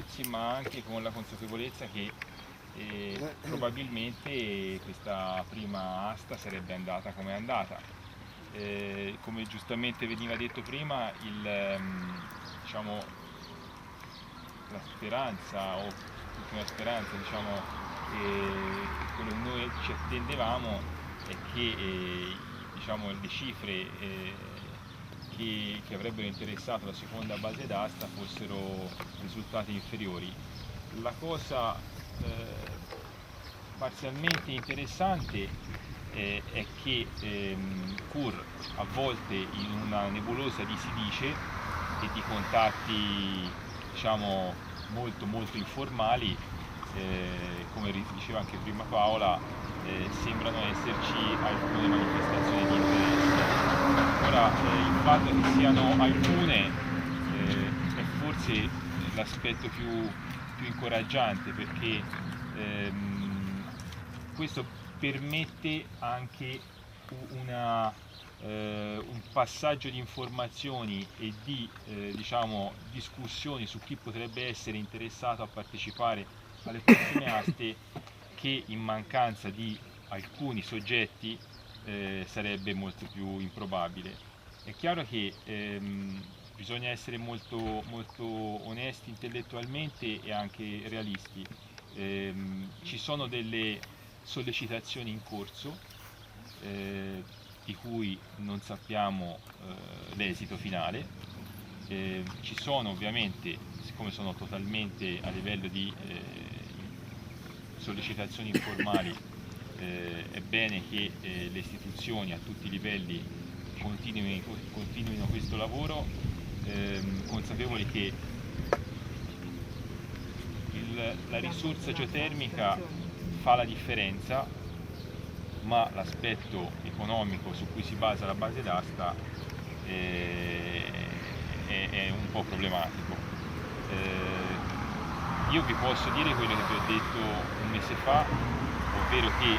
negozi, ma anche con la consapevolezza che probabilmente questa prima asta sarebbe andata come è andata. Come giustamente veniva detto prima, diciamo, la speranza, o più che una speranza, diciamo, quello che noi ci attendevamo è che diciamo, le cifre che avrebbero interessato la seconda base d'asta fossero risultati inferiori. La cosa parzialmente interessante è che pur a volte in una nebulosa di si dice e di contatti, diciamo, molto informali, come diceva anche prima Paola, sembrano esserci alcune manifestazioni di interesse. Ora, il fatto che siano alcune è forse l'aspetto più incoraggiante, perché questo permette anche un passaggio di informazioni e di diciamo, discussioni su chi potrebbe essere interessato a partecipare alle prossime aste, che in mancanza di alcuni soggetti sarebbe molto più improbabile. È chiaro che bisogna essere molto onesti intellettualmente e anche realisti. Ci sono delle sollecitazioni in corso di cui non sappiamo l'esito finale. Ci sono ovviamente, siccome sono totalmente a livello di sollecitazioni informali, è bene che le istituzioni a tutti i livelli continuino questo lavoro, consapevoli che la risorsa geotermica fa la differenza, ma l'aspetto economico su cui si basa la base d'asta è un po' problematico. Io vi posso dire quello che vi ho detto un mese fa, ovvero che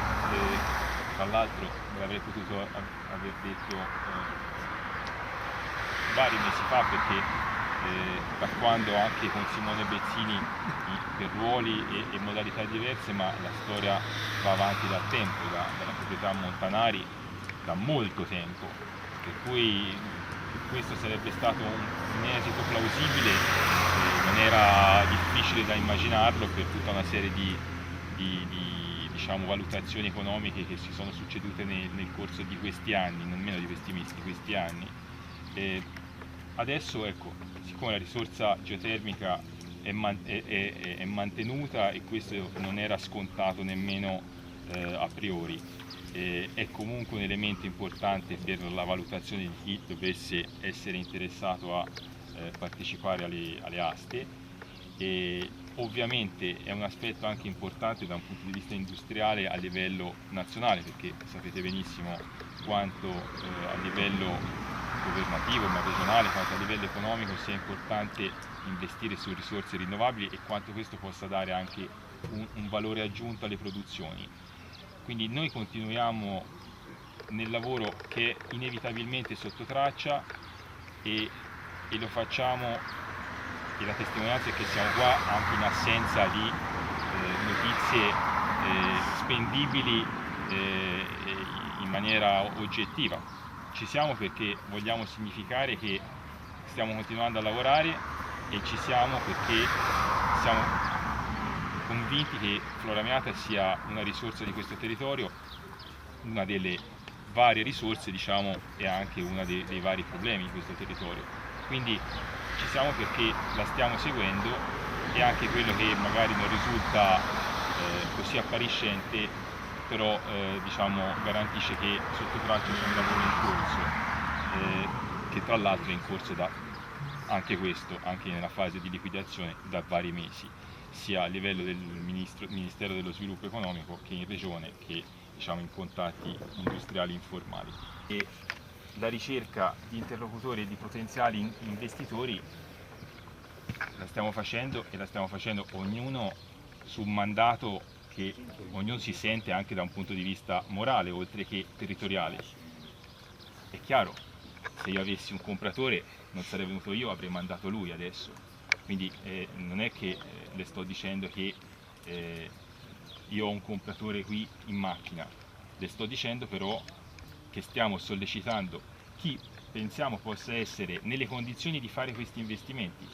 tra l'altro me l'avrei potuto aver detto vari mesi fa, perché da quando anche con Simone Bezzini, per ruoli e modalità diverse, ma la storia va avanti da tempo, dalla proprietà Montanari da molto tempo, per cui questo sarebbe stato un esito plausibile, non era difficile da immaginarlo per tutta una serie di diciamo, valutazioni economiche che si sono succedute nel corso di questi anni, non meno di questi mesi, di questi anni. Adesso, ecco, siccome la risorsa geotermica è mantenuta, e questo non era scontato nemmeno a priori, è comunque un elemento importante per la valutazione di chi dovesse essere interessato a partecipare alle aste, e ovviamente è un aspetto anche importante da un punto di vista industriale a livello nazionale, perché sapete benissimo quanto a livello governativo, ma regionale, quanto a livello economico sia importante investire su risorse rinnovabili e quanto questo possa dare anche un valore aggiunto alle produzioni. Quindi noi continuiamo nel lavoro che è inevitabilmente sotto traccia, e lo facciamo, e la testimonianza è che siamo qua anche in assenza di notizie spendibili in maniera oggettiva. Ci siamo perché vogliamo significare che stiamo continuando a lavorare, e ci siamo perché siamo convinti che Floramiata sia una risorsa di questo territorio, una delle varie risorse, diciamo, e anche uno dei vari problemi di questo territorio. Quindi ci siamo perché la stiamo seguendo, e anche quello che magari non risulta così appariscente, però diciamo, garantisce che sotto traccia c'è un lavoro in corso, che tra l'altro è in corso da anche questo, anche nella fase di liquidazione, da vari mesi, sia a livello del Ministero dello Sviluppo Economico che in Regione, che diciamo in contatti industriali informali. E la ricerca di interlocutori e di potenziali investitori la stiamo facendo, e la stiamo facendo ognuno su un mandato che ognuno si sente anche da un punto di vista morale, oltre che territoriale. È chiaro, se io avessi un compratore non sarei venuto io, avrei mandato lui adesso. Quindi non è che le sto dicendo che io ho un compratore qui in macchina, le sto dicendo però che stiamo sollecitando chi pensiamo possa essere nelle condizioni di fare questi investimenti.